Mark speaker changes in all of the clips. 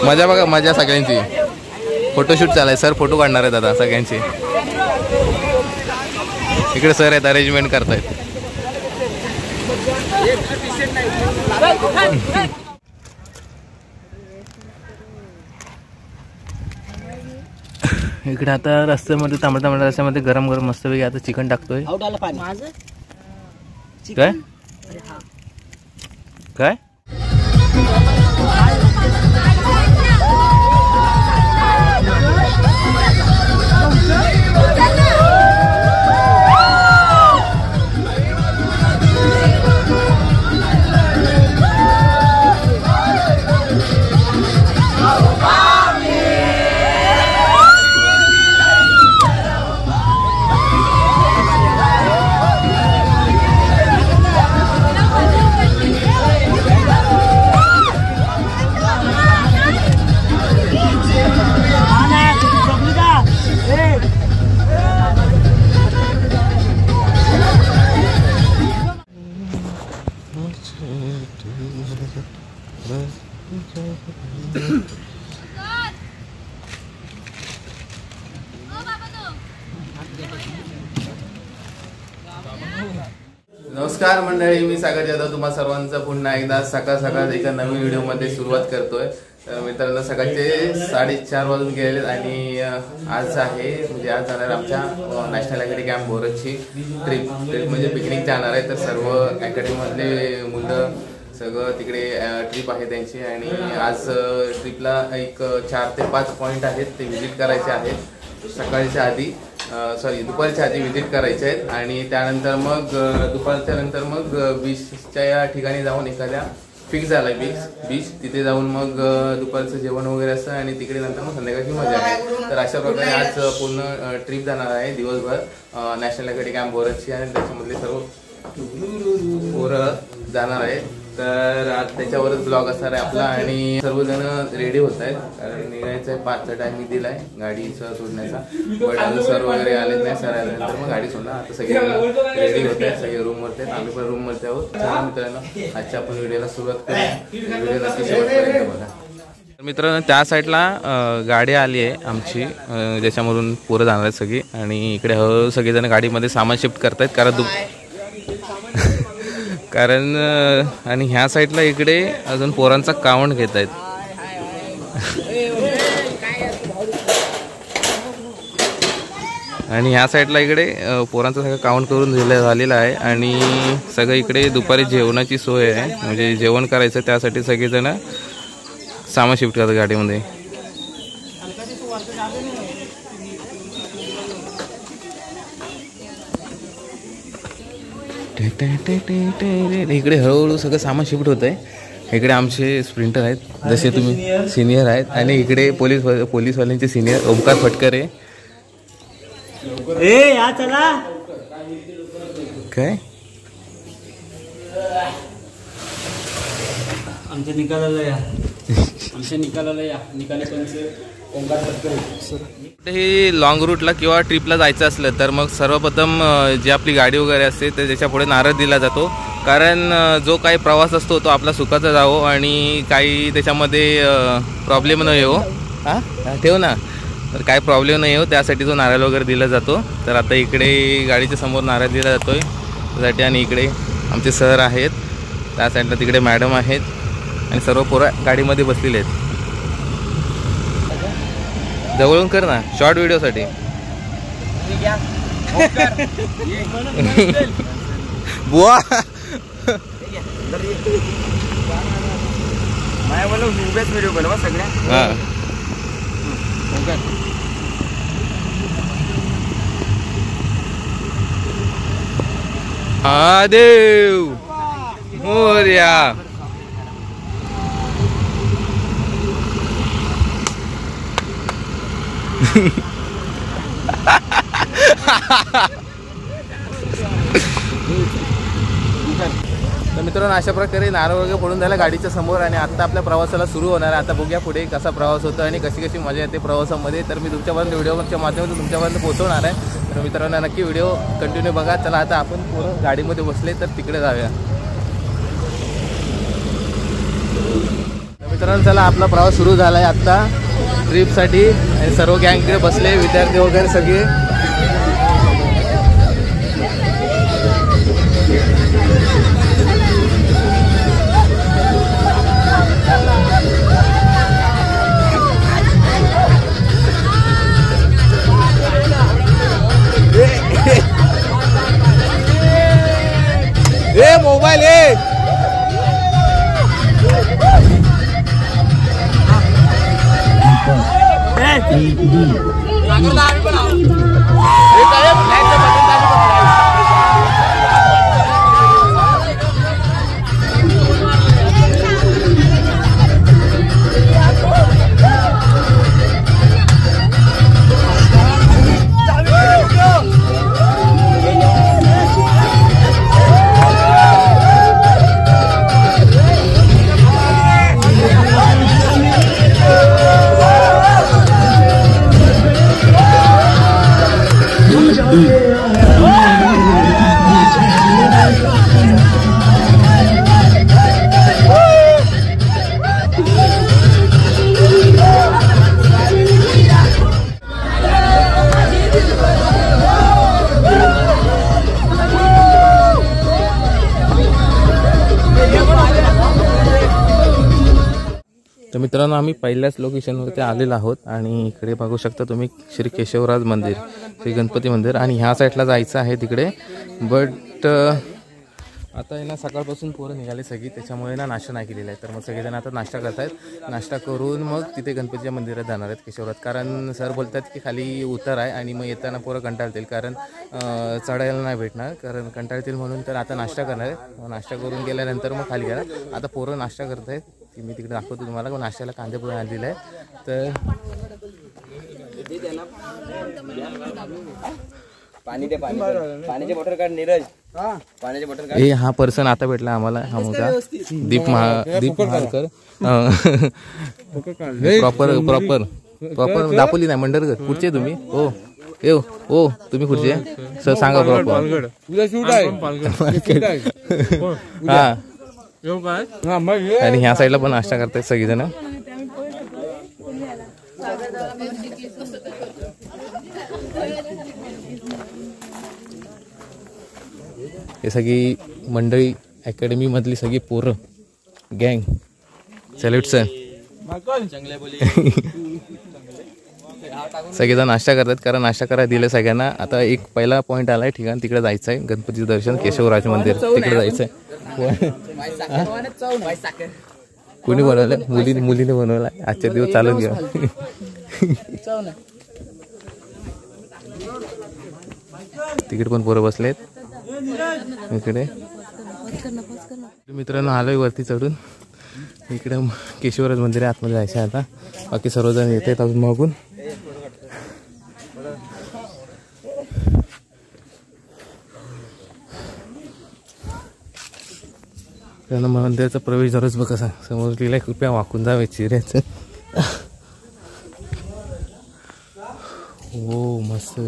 Speaker 1: मजा बघा, मजा सगळ्यांची. फोटोशूट चालाय, सर फोटो काढणार आहेत आता सगळ्यांची. इकडे सर आहेत, अरेंजमेंट करतायत. इकडे आता रस्त्यामध्ये तांबड्या रस्त्यामध्ये गरम गरम मस्तपैकी आता चिकन टाकतोय. काय काय नमस्कार मंडळी, मी सागर जाधव तुम्हा सर्वांचं पुन्हा एकदा सकाळ सकाळ एका नवीन व्हिडिओमध्ये सुरुवात करतोय. तर मित्रांनो, सकाळचे 4:30 वाजून गेले आणि आज आहे म्हणजे आज जाणार आमच्या नॅशनल अकॅडमी कॅम्प बोरजची ट्रिप म्हणजे पिकनिक जाणार आहे. तर सर्व अकॅडमीमधले मुलं सगळं तिकडे ट्रिप आहे त्यांची आणि आज ट्रिपला एक 4 ते 5 पॉईंट आहेत ते व्हिजिट करायचे आहेत. सकाळच्या आधी दुपारच्या आधी व्हिजिट करायचे आहेत आणि त्यानंतर मग दुपारच्या नंतर मग बीचच्या या ठिकाणी जाऊन एखाद्या फिक्स झाला बीच तिथे जाऊन मग दुपारचं जेवण वगैरे असतं आणि तिकडे नंतर मग संध्याकाळची मजा आहे. तर अशा प्रकारे आज पूर्ण ट्रिप जाणार आहे दिवसभर नॅशनल अकॅडमी कॅम्प बोरजची आणि त्याच्यामधले सर्व पोरं जाणार आहेत. तर आज त्याच्यावरच ब्लॉग असणार आहे आपला आणि सर्वजण रेडी होत आहेत कारण निघायचं आहे. 5चा टाइम दिलाय गाडीचं सोडण्याचा, बट अजून सर वगैरे आलेच नाही. सर आल्यानंतर मग गाडी सोडणार. आता सगळे रेडी होत आहेत, सगळे रूमवरती आहेत, आम्ही पण रूमवरती आहोत. चला मित्रांनो, आजच्या आपण व्हिडिओला सुरुवात करूया. व्हिडिओ नक्की शेवटपर्यंत बघा. मित्रांनो, त्या साईडला गाडी आली आहे आमची ज्याच्यामधून पोरं जाणार आहेत सगळी आणि इकडे हळूहळू सगळेजण गाडीमध्ये सामान शिफ्ट करतायत कारण आणि ह्या साईडला इकडे अजून पोरांचा काउंट घेत आहेत. आणि ह्या साईडला इकडे पोरांचा सगळं काउंट करून झालेला आहे आणि सगळं इकडे दुपारी जेवणाची सोय आहे म्हणजे जेवण करायचं त्यासाठी सगळेजण सामान शिफ्ट करतात गाडीमध्ये. इकडे हळूहळू सगळं सामान शिफ्ट होत आहे. इकडे आमचे स्प्रिंटर आहेत, जसे तुम्ही सिनियर आहेत आणि इकडे पोलीसवाल्यांचे सिनियर ओमकार फटकरे. काय
Speaker 2: आमच्या निकालाला या निकाली पंच ओंकार फटकरे.
Speaker 1: कुठेही लॉंग रूटला किंवा ट्रिपला जायचं असलं तर मग सर्वप्रथम जी आपली गाडी वगैरे असते तर त्याच्या पुढे नारळ दिला जातो कारण जो काही प्रवास असतो तो आपला सुखाचा जावो आणि काही त्याच्यामध्ये प्रॉब्लेम नाही हो. ठेव ना. तर काय प्रॉब्लेम नाही हो त्यासाठी जो नारळ वगैरे दिला जातो. तर आता इकडे गाडीच्या समोर नारळ दिला जातोय त्यासाठी आणि इकडे आमचे सर आहेत, त्या साईडला तिकडे मॅडम आहेत आणि सर्व पोरं गाडीमध्ये बसलेले आहेत. जवळून कर ना शॉर्ट व्हिडिओसाठी. बुवा व्हिडिओ बनवा सगळ्या. महादेव मोरया. तर मित्रांनो, अशा प्रकारे नारळ वगैरे पडून झाला गाडीच्या समोर आणि आता आपल्या प्रवासाला सुरू होणार आहे. आता बघूया पुढे कसा प्रवास होतो आणि कशी कशी मजा येते प्रवासामध्ये. तर मी तुमच्यापर्यंत व्हिडिओच्या माध्यमातून तुमच्यापर्यंत पोहोचवणार आहे. तर मित्रांनो, नक्की व्हिडिओ कंटिन्यू बघा. चला आता आपण पूर्ण गाडीमध्ये बसले तर तिकडे जाऊया. मित्रांनो चला आपला प्रवास सुरू झाला आहे आत्ता ट्रिपसाठी आणि सर्व गँग इकडे बसले विद्यार्थी वगैरे सगळे. ए मोबाईल तर मित्रांनो आम्ही पहिल्याच लोकेशनवरती आलेलो आहोत आणि इकडे बघू शकता तुम्ही श्री केशवराज मंदिर, श्री गणपती मंदिर आणि ह्या साईडला जायचं आहे तिकडे. बट आता आहे ना सकाळपासून पोरं निघाले सगळी, त्याच्यामुळे ना नाश्ता नाही केलेला आहे. तर मग सगळेजण आता नाश्ता करतायत. नाश्ता करून मग तिथे गणपतीच्या मंदिरात जाणार आहेत केशवराज. कारण सर बोलतात की खाली उतार आहे आणि मग येताना पोरं कंटाळतील, कारण चढायला नाही भेटणार, कारण कंटाळतील म्हणून. तर आता नाश्ता करणार आहे. नाश्ता करून गेल्यानंतर मग खाली गेला. आता पोरं नाश्ता करत आहेत, की मी तिकडे दाखवतो तुम्हाला. नाश्त्याला कांदे पोहे आणलेलं आहे. तर
Speaker 2: पाण्याची बॉटल काढ नीरज, पाण्याची बॉटल काढ.
Speaker 1: हे हा पर्सन आता भेटला आम्हाला, हा मुलगा दीप महाळकर. प्रॉपर दापोली नाही मंडरकर. कुठचे तुम्ही? हो हो तुम्ही कुठचे सर सांगा प्रॉपर. हा आणि ह्या साईडला पण नाश्ता करतायत सगळीजण. हे सगळी मंडळी अकॅडमी मधली सगळी पोरं गँग. Salute sir. सगळेजण नाश्ता करतात, कारण नाश्ता करायला दिलं सगळ्यांना. आता एक पहिला पॉईंट आलाय ठिकाण, तिकडे जायचं आहे. गणपतीचं दर्शन केशवराज मंदिर तिकडे जायचं आहे. कोणी बनवलं? मुलीने बनवला. आजच्या दिवस चालत घ्या. तिकडे पण पोरं बसलेत इकडे. मित्रांनो आलोय वरती चढून. इकडे केशवराज मंदिर आहे, आतमध्ये जायचं आहे आता. बाकी सर्वजण येत आहेत अजून मागून. त्यांना मंदिराचा प्रवेश दरच बघा समोर लिहिलाय, कृपया वाकून जावे चिऱ्याचं. हो मस्त.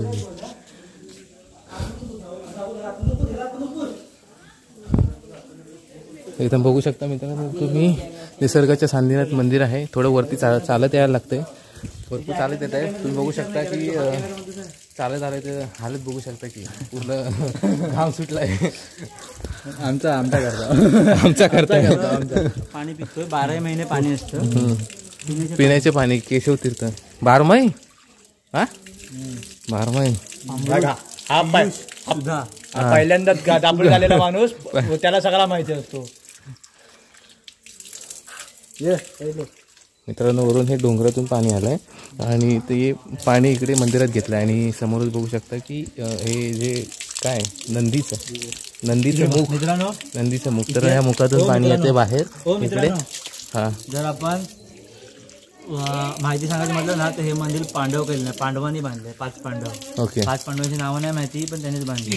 Speaker 1: एकदम बघू शकता मित्रांनो तुम्ही, निसर्गाच्या सान्निध्यात मंदिर आहे. थोडं वरती चालत यायला लागतंय, भरपूर चालत येत आहे. तुम्ही बघू शकता की चालत आलं हालत बघू शकता की पूर्ण घाम सुटलाय. आमचा करता
Speaker 2: पाणी पितोय 12 महिने पाणी असतं
Speaker 1: पिण्याचे पाणी. केशव तीर्थ 12 महिने. हा 12 महिने.
Speaker 2: हा पहिल्यांदाच दापोली झालेला माणूस, त्याला सगळा माहिती असतो.
Speaker 1: मित्रांनो वरून हे डोंगरातून पाणी आलंय आणि ते पाणी इकडे मंदिरात घेतलं. आणि समोरच बघू शकता की हे जे काय नंदीचं मुख. तर ह्या मुखातून पाणी येते बाहेर इकडे. हा
Speaker 2: जर आपण माहिती सांगायचं म्हटलं ना, तर हे मंदिर पांडव केलं नाही, पांडवांनी बांधले. 5 पांडव.
Speaker 1: ओके.
Speaker 2: 5 पांडवांची नावं नाही माहिती, पण त्यांनीच बांधली.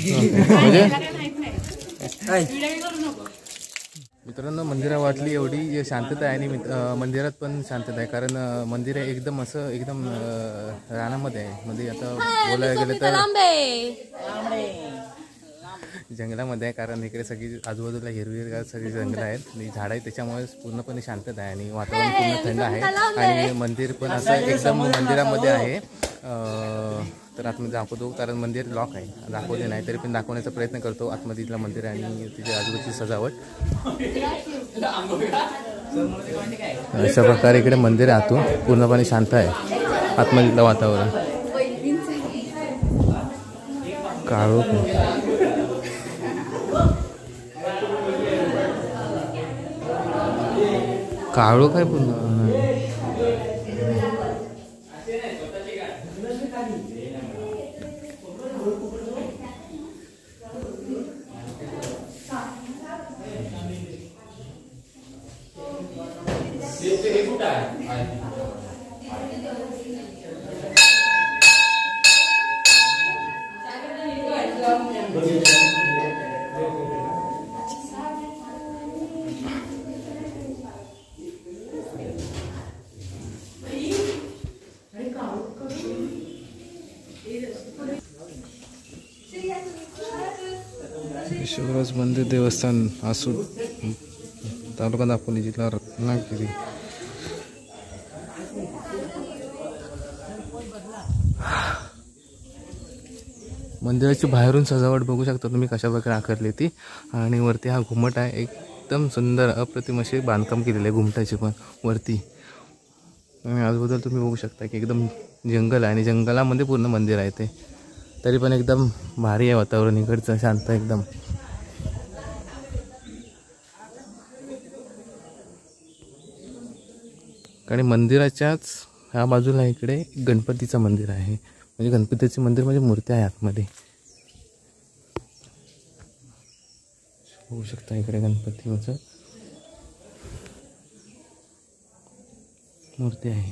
Speaker 1: मित्रांनो मंदिरा वाटली एवढी शांतता आहे. आणि मंदिरात पण शांतता आहे, कारण मंदिर आहे एकदम असं एकदम रानामध्ये आहे. म्हणजे आता बोलायला गेलं तर जंगलामध्ये आहे, कारण इकडे सगळी आजूबाजूला हिरवीगार सगळी जंगलं आहेत आणि झाडं आहेत, त्याच्यामुळे पूर्णपणे शांतता आहे आणि वातावरण पूर्ण थंड आहे. आणि मंदिर पण असं एकदम मंदिरामध्ये आहे. तर आतमध्ये दाखवतो, कारण मंदिर लॉक आहे, दाखवले नाही तरी पण दाखवण्याचा प्रयत्न करतो आतमध्ये तिथलं मंदिर आणि तिच्या आजूबाजूची सजावट. अशा प्रकारे इकडे मंदिर आहे, आतून पूर्णपणे शांत आहे आतमधलं वातावरण. काळोख काळोख आहे पूर्ण. शिवराज मंदिर देवस्थान आसूड, तालुका दापोली, जिल्हा रत्नागिरी. मंदिराची बाहेरून सजावट बघू शकता तुम्ही कशा प्रकारे आकारली ती. आणि वरती हा घुमट आहे, एकदम सुंदर अप्रतिम असे बांधकाम केलेले आहे घुमटाचे पण वरती. आणि आजूबाजूला तुम्ही बघू शकता की एकदम जंगल आहे आणि जंगलामध्ये पूर्ण मंदिर आहे ते, तरी पण एकदम भारी आहे वातावरण इकडचं, शांत एकदम. आणि मंदिराच्याच ह्या बाजूला इकडे गणपतीचं मंदिर आहे, म्हणजे गणपतीचे मंदिर म्हणजे मूर्ती आहे आतमध्ये बघू शकता. इकडे गणपतीचं मूर्ती आहे.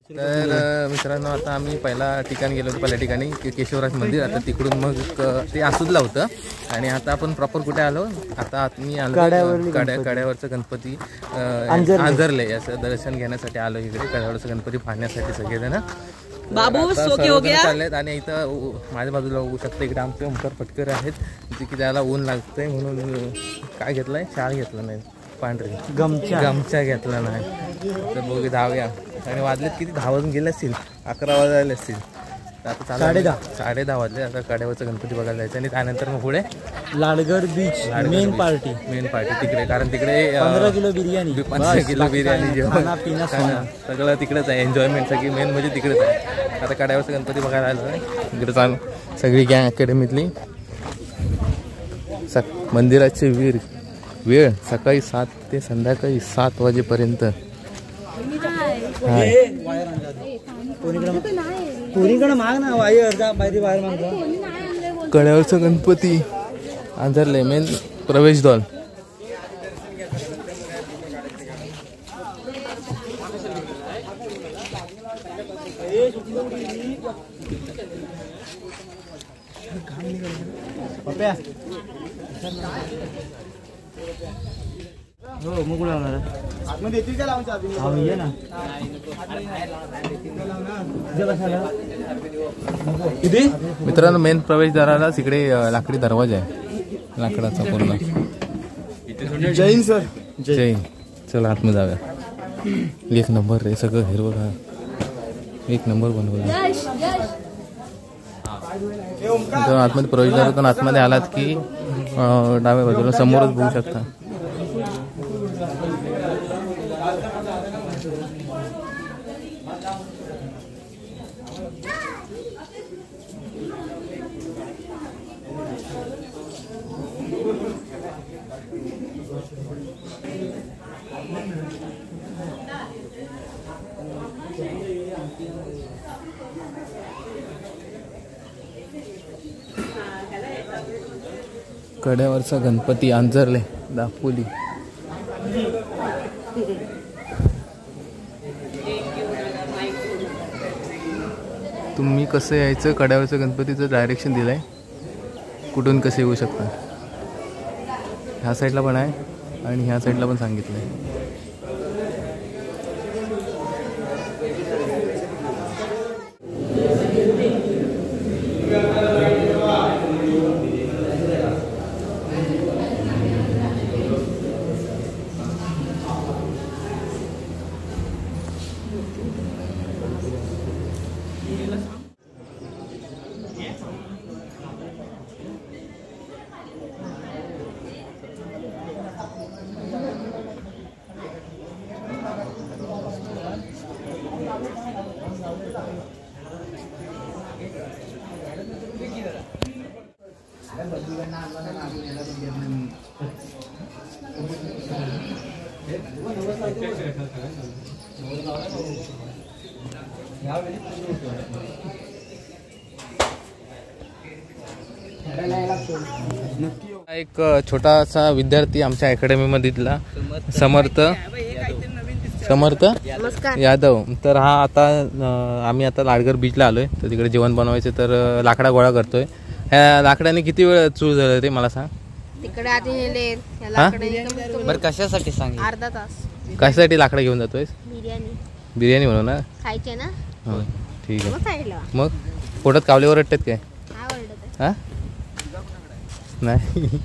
Speaker 1: तर मित्रांनो, आता आम्ही पहिल्या ठिकाणी गेलो होतो, पहिल्या ठिकाणी केशवराज मंदिर. आता तिकडून मग ते आसूदला होतं आणि आता आपण प्रॉपर कुठे आलो, आता मी आलो कड्यावरचं गणपती आंजरले याचं दर्शन घेण्यासाठी आलो. इकडे कड्यावरचं गणपती पाहण्यासाठी सगळेजण चाललेत. आणि इथं माझ्या बाजूला बघू शकता, इकडे आमचे ओंकार पटकर आहेत, जे की त्याला ऊन लागतंय म्हणून काय घेतलंय, शाळ घेतला नाही, पांढरी गमचा घेतला नाही. तर बघू धावूया. आणि वाजलेत किती, 10 वाजून गेले असतील, 11 वाजले असतील. आता 10:30 वाजले. आता कड्यावरचं गणपती बघायला जायचं आणि त्यानंतर मग पुढे
Speaker 2: लाडगड बीच मेन पार्टी
Speaker 1: तिकडे, कारण तिकडे
Speaker 2: 15 किलो बिर्याणी
Speaker 1: जेवण सगळं तिकडेच आहे, एन्जॉयमेंट सगळी मेन म्हणजे तिकडेच आहे. आता कड्यावरचं गणपती बघायला आलं आहे. इकडे चालू सगळी गँग अकॅडमीतली. मंदिराची वेळ सकाळी 7 ते संध्याकाळी 7 वाजेपर्यंत. कड्यावरचं गणपती आंजरले मेन प्रवेशद्वार.
Speaker 2: हो मग लावणार आतमध्ये येतील का लावून ये ना.
Speaker 1: मित्रांनो, मेन प्रवेशद्वारालाच इकडे लाकडी दरवाजा आहे, लाकडाचा पूर्ण.
Speaker 2: जैन सर
Speaker 1: जैन. चला आतमध्ये जाऊया. एक नंबर रे, सगळं हिरवं, एक नंबर बनवलं. आतमध्ये प्रवेशद्वारातून आतमध्ये आलात की डाव्या बाजूला समोरच बघू शकता. कड्यावरचा गणपती आंजरले, दापोली. तुम्ही कसं यायचं, कड्यावरचं गणपतीचं डायरेक्शन दिलंय, कुठून कसे येऊ शकता. ह्या साईडला पण आहे आणि ह्या साईडला पण सांगितलंय. एक छोटासा विद्यार्थी आमच्या अकॅडमीमधला समर्थ यादव, तर हा आता आम्ही आता लाडगर बीचला आलोय, तर तिकडे जेवण बनवायचं, तर लाकडा गोळा करतोय. ह्या लाकडाने किती वेळ चूळ झालं ते मला सांग.
Speaker 3: तिकडे आधी नेले
Speaker 2: बरं कशासाठी सांग.
Speaker 3: अर्धा तास.
Speaker 1: कशासाठी लाकडा घेऊन जातोय? बिर्याणी बनवणार
Speaker 3: खायचे ना.
Speaker 1: हो ठीक आहे.
Speaker 3: खायला
Speaker 1: मग पोटात कावले ओरडतात काय? हा नाही.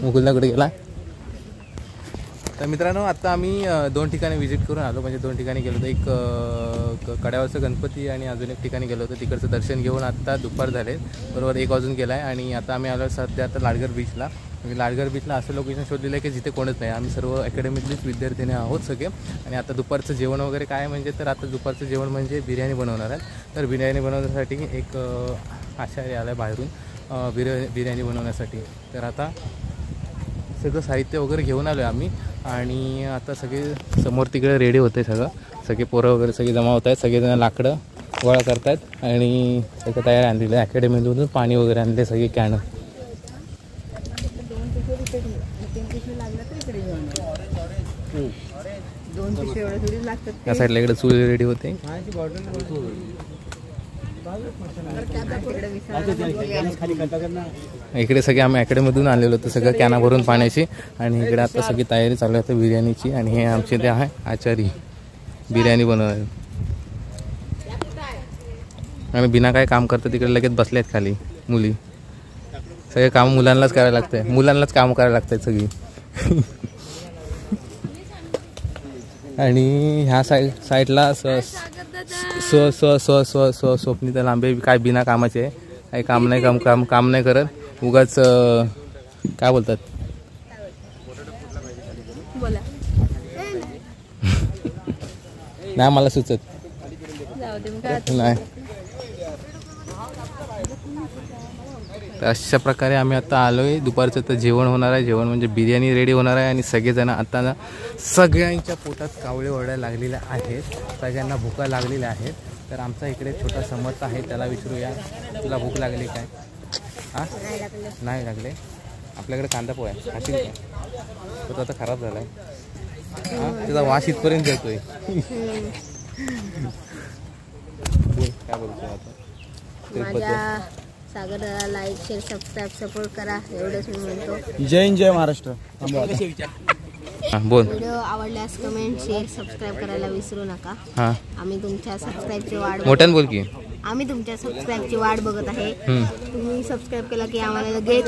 Speaker 1: मुकुलला कुठे गेला? तर मित्रांनो, आता आम्ही 2 ठिकाणी व्हिजिट करून आलो, म्हणजे 2 ठिकाणी गेलो होतो. एक कड्यावरचं गणपती आणि अजून एक ठिकाणी गेलो होतो. तिकडचं दर्शन घेऊन आत्ता दुपार झाले, बरोबर 1 वाजून गेला आहे. आणि आता आम्ही आलो सध्या आता लाडगर बीचला. म्हणजे लाडगर बीचला असं लोकेशन शोधलेलं आहे की जिथे कोणच नाही. आम्ही सर्व अकॅडमीतलेच विद्यार्थी आहोत सगळे. आणि आता दुपारचं जेवण वगैरे काय म्हणजे, तर आता दुपारचं जेवण म्हणजे बिर्याणी बनवणार आहे. तर बिर्याणी बनवण्यासाठी एक आचार्य आला आहे बाहेरून बिर्याणी बनवण्यासाठी. तर आता सगळं साहित्य वगैरे घेऊन आलो आहे आम्ही. आणि आता सगळे समोर तिकडे रेडी होते, सगळे पोरं वगैरे सगळे जमा होत आहेत. सगळेजण लाकडं गोळा करत आहेत आणि सगळं तयारी आणलेलं आहे. अकॅडमीमधून पाणी वगैरे आणले, सगळे कॅन. या साईडला इकडे चूल रेडी होते. इकडे सगळे आम्ही अकॅडमीमधून आलेलो होतो, सगळं कॅना भरून पाण्याची. आणि इकडे आता सगळी तयारी चालू आहे बिर्याणीची. आणि हे आमचे ते आहे आचारी बिर्याणी बनवणार. आणि बिना काय काम करतं तिकडे लगेच बसले आहेत खाली मुली. सगळे काम मुलांनाच करायला लागतंय, मुलांनाच काम करायला लागतात सगळी. आणि ह्या साईडला स्वप्नीता लांबे काय बिना कामाचे, काही काम नाही करत, उगाच काय बोलतात नाही मला सुचत नाही. तर अशा प्रकारे आम्ही आता आलोय. दुपारचं तर जेवण होणार आहे. जेवण म्हणजे बिर्याणी रेडी होणार आहे. आणि सगळेजण आता ना सगळ्यांच्या पोटात कावळे ओरडायला लागलेले आहेत, सगळ्यांना भुका लागलेल्या आहेत. तर आमचा इकडे छोटा समर्थ आहे, त्याला विचारूया, तुला भूक लागली काय? हां नाही लागले. आपल्याकडे कांदा पोहा आहे, खाशील काय? तो आता खराब झाला आहे. हां त्याचा वास इथपर्यंत येतोय. काय बोलतो आता?
Speaker 3: सागर दादा लाईक शेअर सबस्क्राईब सपोर्ट करा, एवढंच मी म्हणतो.
Speaker 2: जय महाराष्ट्र.
Speaker 1: बोल.
Speaker 3: व्हिडिओ आवडल्यास कमेंट शेअर सबस्क्राईब करायला विसरू नका.
Speaker 1: हां
Speaker 3: आम्ही तुमच्या सबस्क्राईबची वाट
Speaker 1: मोठ्यानं बोल की.
Speaker 3: आम्ही तुमच्या सबस्क्राईबची वाट बघत आहे. तुम्ही सबस्क्राईब केला की आम्हाला लगेच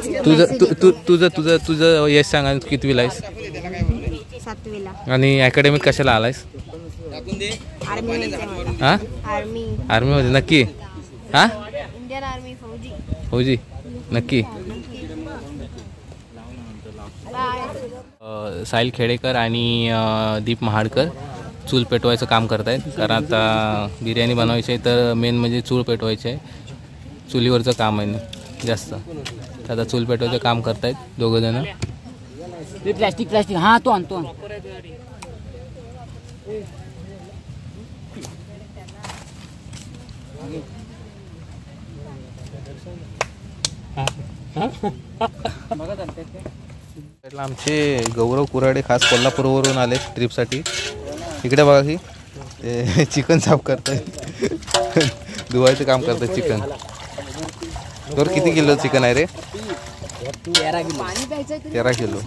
Speaker 1: तुझं यश सांगा, कितवीला आहेस?
Speaker 3: 7वीला.
Speaker 1: आणि अकॅडमीत कशाला आलायस? हां आर्मीमध्ये नक्की? हां
Speaker 3: इंडियन आर्मी
Speaker 1: फौजी नक्की. साहिल खेडेकर आणि दीप महाडकर चूल पेटवायचं काम करत आहेत. कारण आता बिर्याणी बनवायची आहे, तर मेन म्हणजे चूल पेटवायची आहे. चुलीवरचं काम आहे जास्त. आता चूल पेटवायचं काम करतायत दोघंजण.
Speaker 2: प्लास्टिक हां तो आणतो.
Speaker 1: आमचे गौरव कुराडे खास कोल्हापूरवरून आले ट्रिपसाठी. इकडे बघा की ते चिकन साफ करतायत, धुवायचं काम करतात चिकन. तर किती किलो चिकन आहे रे? 13 किलो.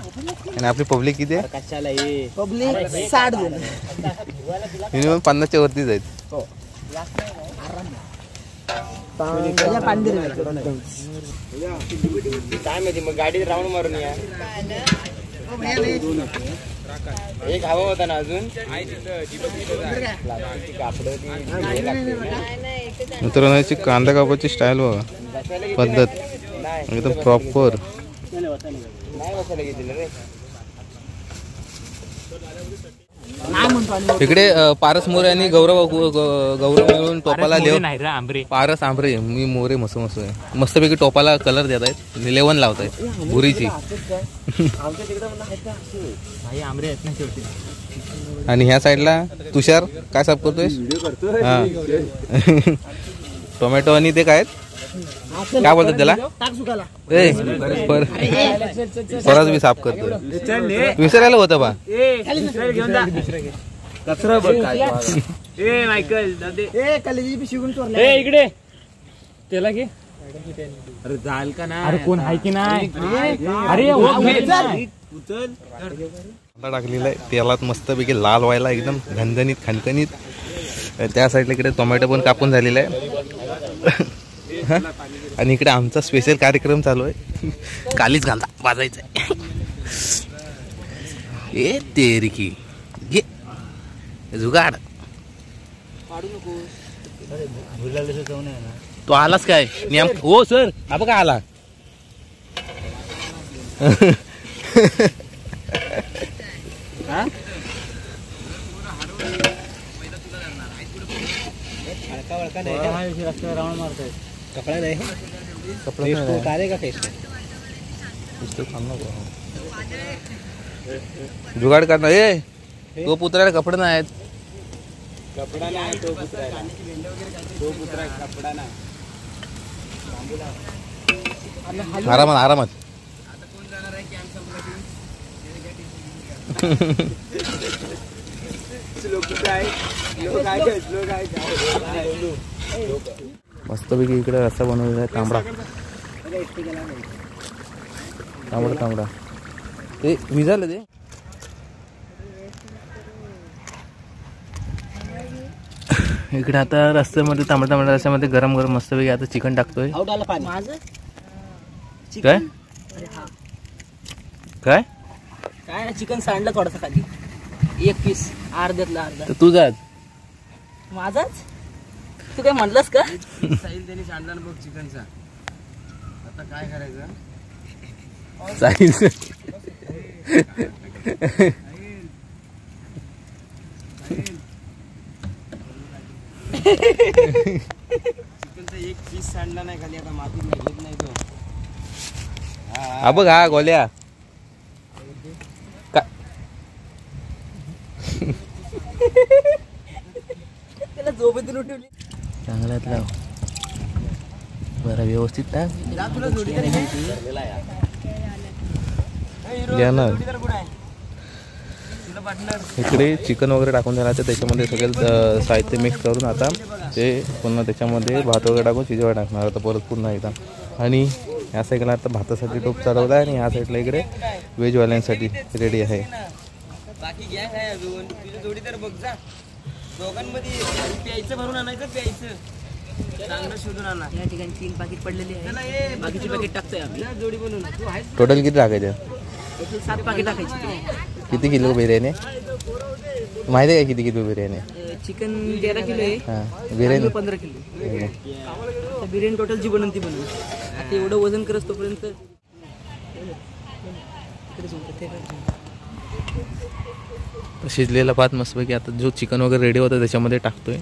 Speaker 1: आणि आपली पब्लिक किती आहे?
Speaker 3: पब्लिक 60 जण.
Speaker 1: मिनिमम 50च्या वरतीच आहेत.
Speaker 2: काय माहिती मग गाडी राऊंड मारून या. एक हवा होता ना अजून.
Speaker 1: मित्रांनो कांदा कापाची स्टाईल बघा, पद्धत एकदम प्रॉपर.
Speaker 2: नाही म्हणतो आणि
Speaker 1: इकडे पारस मोरे आणि गौरव मिळून टोपाला
Speaker 2: नाही रे आंबरे.
Speaker 1: पारस आंबरे मी मोरे मस्त आहे. मस्तपैकी टोपाला कलर देत आहेत, लेवन लावत आहेत भुरीची.
Speaker 2: भाई आंबरे आहेत ना शेवटी.
Speaker 1: आणि ह्या साईडला तुषार काय साफ करतोय? हा टोमॅटो आणि ते काय काय बोलतात त्याला? ए परत मी साफ करतोय. विसरायला होतं बा.
Speaker 2: कचरा बघ काय. ए मायकल इकडे त्याला घे. अरे जाल का नाही? अरे कोण आहे की नाही? अरे
Speaker 1: टाकलेला आहे तेलात मस्तपैकी लाल व्हायला एकदम झणझणीत खणखणीत. त्या साईडला इकडे टोमॅटो पण कापून झालेला आहे. आणि इकडे आमचा स्पेशल कार्यक्रम चालू आहे. कालीच कांदा भाजायचा आहे. ए तेरिकी घे जुगाड. तो आलास काय नियम? हो सर हा बघा आला.
Speaker 2: राऊंड मारताय. कपडा नाही
Speaker 1: जुगाड करणार. ए तो पुत्राला कपडे नाही आहेत.
Speaker 2: कपडा नाही तो पुत्रा कपडा नाही.
Speaker 1: आरामात आरामात. मस्तपैकी इकडे रस्सा बनवलेला आहे. तांबडा तांबडा तांबडा ते विजालं ते. इकडे आता रस्त्यामध्ये तांबडा रस्त्यामध्ये गरम गरम मस्तपैकी आता चिकन टाकतोय. काय काय
Speaker 2: काय चिकन सांडलं थोडंसं खाली. एक पीस अर्ध्यातला अर्धा.
Speaker 1: तर तू जात
Speaker 2: माझाच. तू काय म्हणलंस का? साहिल त्यांनी सांडला बघ चिकनचा. आता काय करायचं? चिकनचा एक पीस सांडला नाही खाली. आता मातीत घेत नाही तो.
Speaker 1: हा बघ हा गोल्या
Speaker 2: त्याला झोपेतून उठवली.
Speaker 1: चांगल्यात लाव बरं व्यवस्थित टाक. इकडे चिकन वगैरे टाकून झाला तर त्याच्यामध्ये सगळे साहित्य मिक्स करून आता ते पुन्हा त्याच्यामध्ये भात वगैरे टाकून शिजवाय टाकणार आता परत पुन्हा एकदा. आणि ह्या साईडला आता भातासाठी टोप चालवला आहे आणि ह्या साईडला इकडे व्हेजवाल्यांसाठी रेडी आहे.
Speaker 2: बाकी गॅस आहे अजून. तुझी जोडी तर बघ जा. दोघांमध्ये प्यायचं भरून आणायचं. प्यायचं चांगलं शोधून आणा. या ठिकाणी 3 पाकिट पडलेली आहे. बाकीची पाकिट टाकतोय आम्ही जोडी बनवून.
Speaker 1: टोटल किती टाकायचं?
Speaker 2: 7 पाकिट टाकायची.
Speaker 1: किती किलो बिर्याणी माहिती आहे? किती किलो बिर्याणी?
Speaker 2: चिकन 13 किलो आहे.
Speaker 1: हां बिर्याणी
Speaker 2: 15 किलो. बिर्याणी टोटल जी बनवून ती बनवून. आता एवढं वजन करत तोपर्यंत
Speaker 1: शिजलेला भात मस्तपैकी आता जो चिकन वगैरे रेडी होता त्याच्यामध्ये टाकतोय.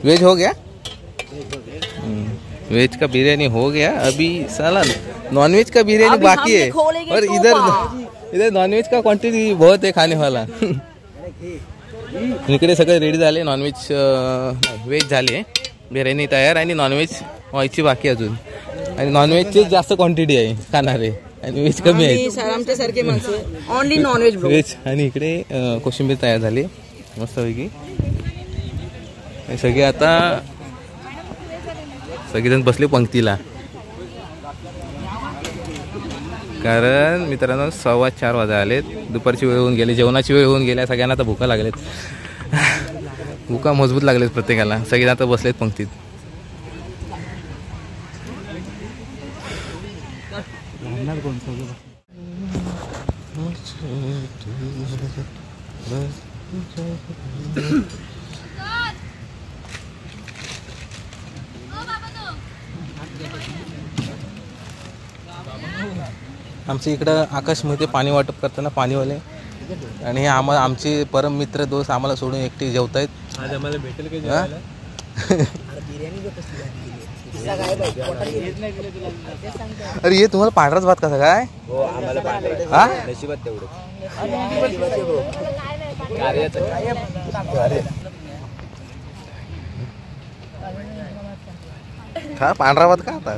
Speaker 1: वेज हो गया? वेज का बिरयानी हो गया. अभी साला नॉनवेज का बिरयानी बाकी है और इधर नॉनवेज का क्वांटिटी बहुत है खाने वाला. इकडे सगळे रेडी झाले. नॉनव्हेज व्हेज झाले. बिर्याणी तयार आणि नॉनव्हेज व्हायची बाकी अजून. आणि नॉनव्हेजची जास्त क्वांटिटी आहे खाणारे आणि व्हेज कमी आहे.
Speaker 2: आमच्यासारखे माणसं ओनली नॉनव्हेज
Speaker 1: व्हेज. आणि इकडे कोशिंबीर तयार झाली मस्तपैकी. सगळे आता सगळेजण बसले पंक्तीला. कारण मित्रांनो 4:15 वाजा आलेत. दुपारची वेळ होऊन गेली. जेवणाची वेळ होऊन गेल्या. सगळ्यांना आता भुका लागलेत. भुका मजबूत लागलेत प्रत्येकाला. सगळे आता बसलेत पंक्तीत. आमच्या इकडं आकाश मोहिते पाणी वाटप करताना पाणीवाले आणि हे आम्हाला आमचे परम मित्र दोस्त आम्हाला सोडून एकटे जेवतायत. आज आम्हाला भेटेल का अरे हे तुम्हाला पांढराच भात कसा काय?
Speaker 2: हो आम्हाला नशिबात तेवढं
Speaker 1: हा पांढरा भात का आता?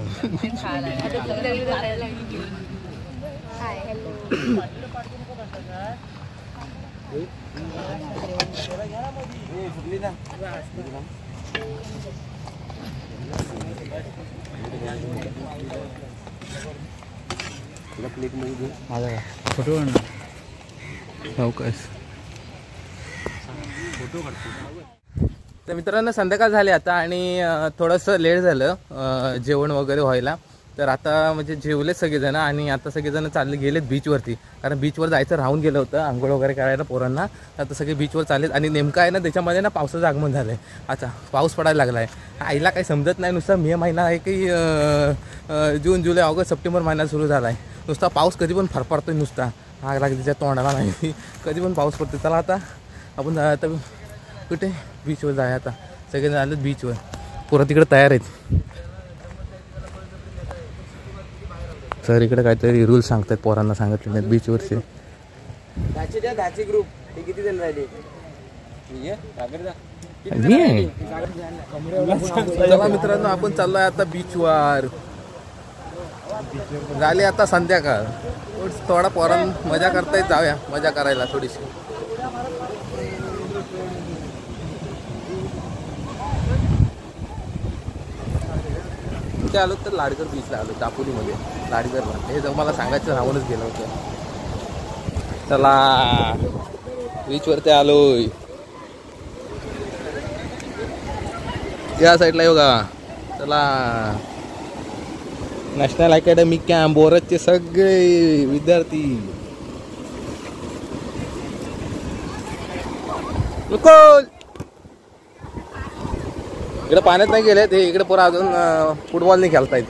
Speaker 2: फोटो
Speaker 1: तर मित्रांनो संध्याकाळ झाली आता आणि थोडंसं लेट झालं जेवण वगैरे व्हायला. तर आता म्हणजे जेवले सगळेजण आणि आता सगळेजण चालले गेलेत बीचवरती, कारण बीचवर जायचं राहून गेलं होतं आंघोळ वगैरे करायला पोरांना. आता सगळे बीचवर चाललेत आणि नेमकं आहे ना त्याच्यामध्ये ना पावसाचं आगमन झालं आहे. आता पाऊस पडायला लागला आहे. आईला काही समजत नाही, नुसता मे महिना आहे की जून जुलै ऑगस्ट सप्टेंबर महिना सुरू झाला आहे. नुसता पाऊस कधी पण फरफरतोय, नुसता आग लागली त्याच्या तोंडाला नाही, कधी पण पाऊस पडतो. चला आता आपण आता कुठे बीचवर जाऊया. आता सगळे आलेत बीचवर, पोरं तिकडे तयार आहेत. सर इकडे काहीतरी रूल सांगतात, पोरांना सांगितले नाहीत बीचवरचे.
Speaker 2: धाचे ग्रुप हे किती जण राहिले?
Speaker 1: चला मित्रांनो आपण चाललोय आता बीचवर. झाली आता संध्याकाळ, थोडा पोरां मजा करतायत, जाऊया मजा करायला थोडीशी. इथे आलो तर लाडकर बीचला आलो, दापोलीमध्ये लाडकरला. हे जर मला सांगायचं राहूनच गेलं होतं. चला बीचवरती आलोय. या साईडला येऊ का? चला नॅशनल अकॅडमी कॅम्प बोरजचे सगळे विद्यार्थी. इकडे पाण्यात नाही गेले ते, इकडे पोरं अजून फुटबॉल नाही खेळतायत.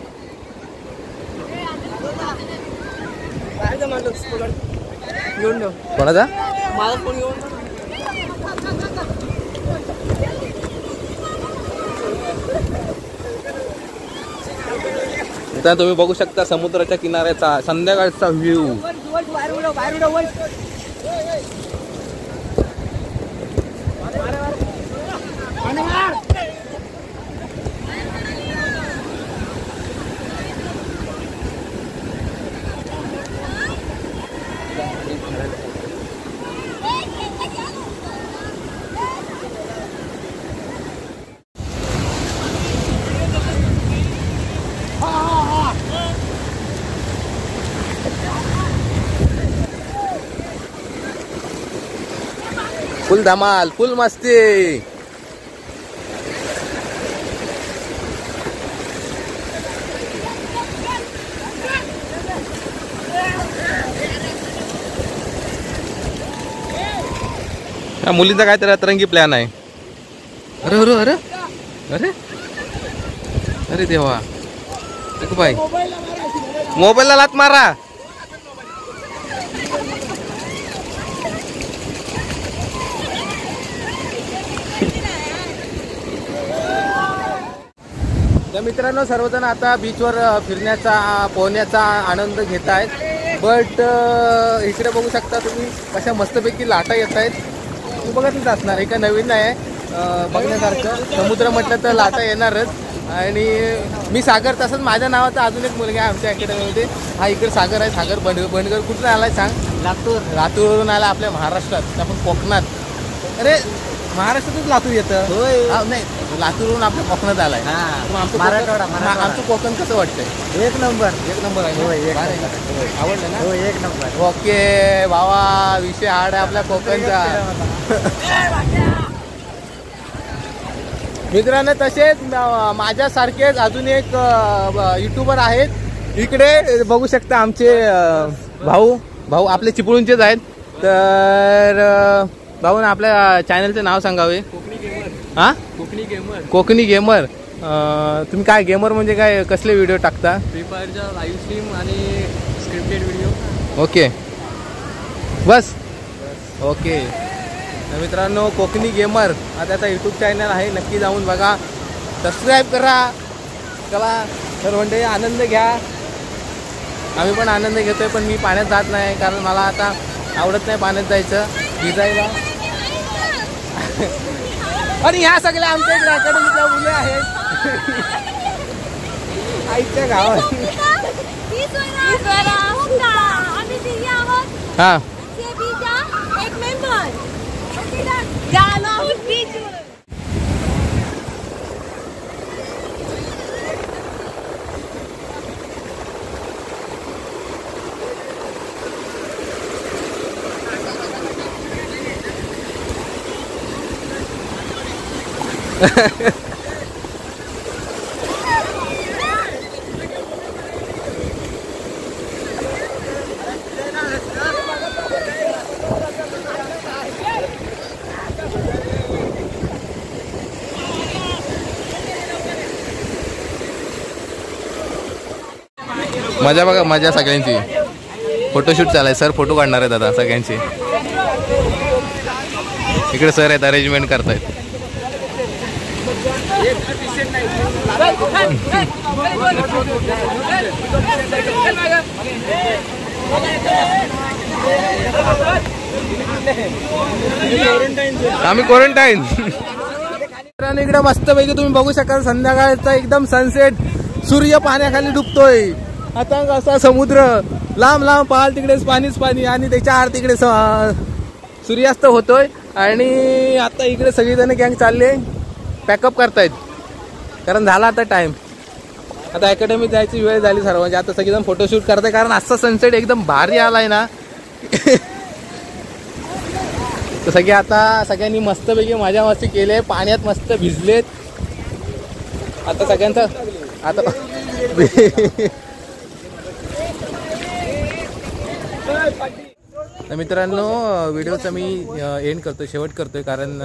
Speaker 1: कोणाचा? इथं तुम्ही बघू शकता समुद्राच्या किनाऱ्याचा संध्याकाळचा व्ह्यू. फुल धमाल, फुल मस्ती. या मुलींचा काहीतरी अतरंगी प्लॅन आहे. अरे अरे अरे अरे अरे देवा, बाई मोबाईलला लात मारा. तर मित्रांनो सर्वजण आता बीचवर फिरण्याचा पोहण्याचा आनंद घेत आहेत. बट इकडे बघू शकता तुम्ही कशा मस्तपैकी लाटा येत आहेत. तू बघतच असणार, हे काय नवीन नाही आहे बघण्यासारखं. समुद्र म्हटलं तर लाटा येणारच. आणि मी सागर, तसंच माझ्या नावाचा अजून एक मुलगा आहे आमच्या अकॅडमीमध्ये. हा इकडे सागर आहे. सागर बनगर कुठून आलाय सांग? लातूरवरून आला, आपल्या महाराष्ट्रात. आपण कोकणात, अरे महाराष्ट्रातच लातूर येतं. नाही, लातूरवरून आपल्या कोकणात आलाय. आमचं कोकण कसं वाटतंय?
Speaker 2: एक नंबर
Speaker 1: आहे. आवडलं ना?
Speaker 2: एक नंबर.
Speaker 1: ओके भावा, विषय हार्ड आहे आपल्या कोकणचा. मित्रांनो तसेच माझ्यासारखेच अजून एक युट्यूबर आहेत. इकडे बघू शकता आमचे भाऊ भाऊ आपले चिपळूणचेच आहेत. तर भाऊ आपल्या चॅनलचं नाव सांगावे. हां कोकणी गेमर. तुम्ही काय गेमर म्हणजे काय कसले व्हिडिओ टाकता?
Speaker 2: फ्री फायरच्या लाईव्ह स्ट्रीम आणि स्क्रिप्टेड व्हिडिओ.
Speaker 1: ओके बस ओके. तर मित्रांनो कोकणी गेमर हा त्याचा यूट्यूब चॅनल आहे, नक्की जाऊन बघा, सबस्क्राईब करा. चला तर म्हणजे आनंद घ्या. आम्ही पण आनंद घेतोय, पण मी पाण्यात जात नाही कारण मला आता आवडत नाही पाण्यात जायचं भिजायला. आणि ह्या सगळ्या आमच्या इकडे अकॅडमीच्या मुले आहेत आईच्या गावात. हां
Speaker 3: एक मेंबर
Speaker 1: मजा बघा, मजा सगळ्यांची. फोटोशूट चालाय, सर फोटो काढणार आहेत आता सगळ्यांची. इकडे सर आहेत, अरेंजमेंट करतायत. आम्ही क्वारंटाईन. इकडे मस्तपैकी तुम्ही बघू शकाल संध्याकाळचा एकदम सनसेट. सूर्य पाण्याखाली डुबतोय. आता असा समुद्र, लांब लांब पाहाल तिकडेच पाणीच पाणी, आणि त्याच्या आड तिकडे सूर्यास्त होतोय. आणि आता इकडे सगळीजण गँग चालले, पॅकअप करतायत कारण झाला आता टाइम. आता अकॅडमीत जायची वेळ झाली सर्वांची. आता सगळेजण फोटोशूट करताय कारण असा सनसेट एकदम भारी आलाय ना. तर सगळे आता सगळ्यांनी मस्तपैकी मजा मस्ती केली, पाण्यात मस्त भिजलेत. आता सगळ्यांचं आता तर मित्रांनो व्हिडिओचा मी एंड करतो, शेवट करतोय कारण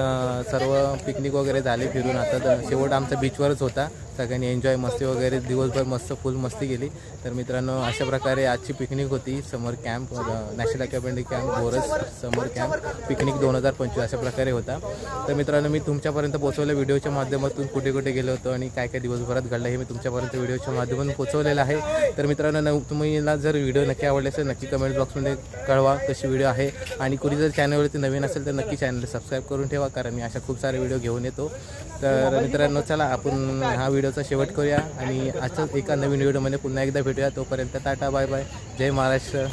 Speaker 1: सर्व पिकनिक वगैरे झाले फिरून. आता शेवट आमचा बीचवरच होता. सगळ्यांनी एन्जॉय मस्ती वगैरे दिवसभर मस्त फुल मस्ती केली. तर मित्रांनो अशा प्रकारे आजची पिकनिक होती. Summer camp, national academy camp, बोरस समर कॅम्प पिकनिक 2025 अशा प्रकारे होता. तर मित्रांनो मी तुमच्यापर्यंत पोहोचवलं व्हिडिओच्या माध्यमातून. कुठे कुठे गेलो होतो आणि काय काय दिवसभरात घडलं हे मी तुमच्यापर्यंत व्हिडिओच्या माध्यमातून पोहोचवलेलं आहे. तर मित्रांनो तुम्हाला जर व्हिडिओ नक्की आवडले असेल नक्की कमेंट बॉक्समध्ये कळवा कशी व्हिडिओ आहे. आणि कोणी जर चॅनलवरती नवीन असेल तर नक्की चॅनल सबस्क्राईब करून ठेवा कारण मी अशा खूप सारे व्हिडिओ घेऊन येतो. तर मित्रांनो चला आपण हा व्हिडिओचा शेवट करूया आणि असंच एका नवीन व्हिडिओमध्ये पुन्हा एकदा भेटूया. तोपर्यंत टाटा बाय बाय, जय महाराष्ट्र.